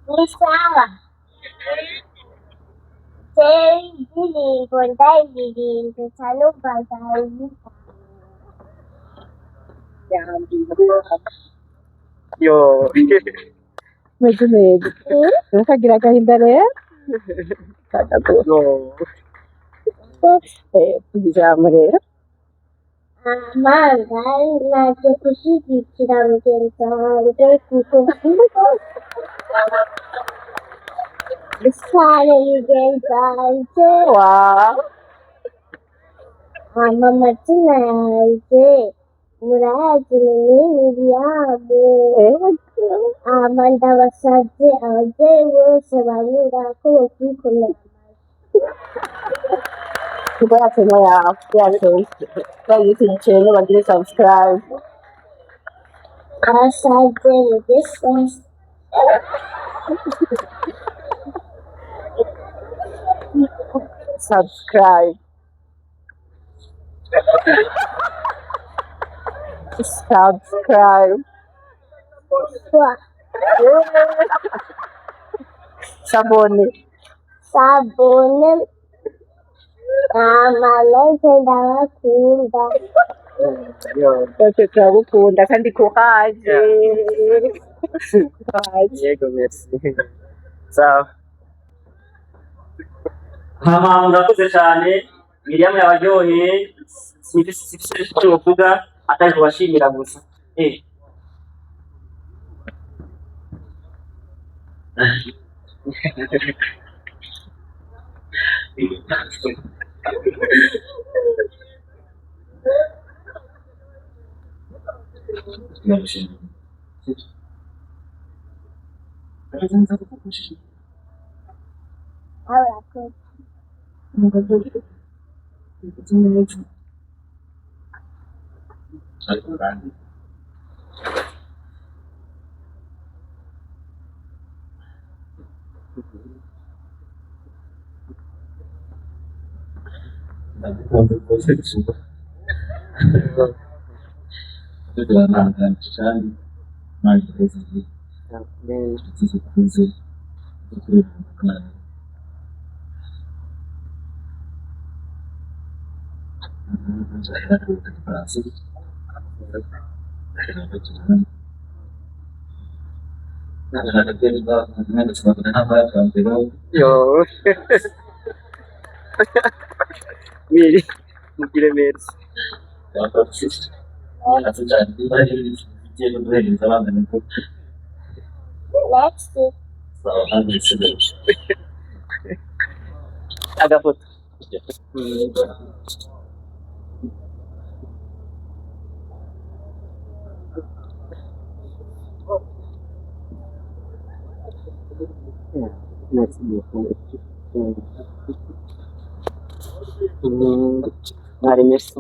Estaba Sergi Gondai Salo Bazai Yo. Medyo medyo. Nakagira agahinda rero. No. Tujyamo rero. Amanga ntacyo gushyigikira mugenzi wanjye kuko isano mugenzi wanjye Wow. amazina yanjye murayazi ni Miriyamu ndabasabye ababyeyi bose banyura ko bakwikomera Grazie Moya, grazie. Voglio sincero, ma dire subscribe. abasabye mu distance Subscribe. Subscribe. Sabone. sabune amaleze ndabakunda Yo. Perché turagukunda kandi courage. Courage. Yego, merci. Sawa. Mama murakoze cyane Miriam yabaryoheye sifise icyo uvuga atari kubashimira gusa aburakoze Yo. Miri. Mugire merci. next Agafoto. Merci beaucoup. Allez, merci.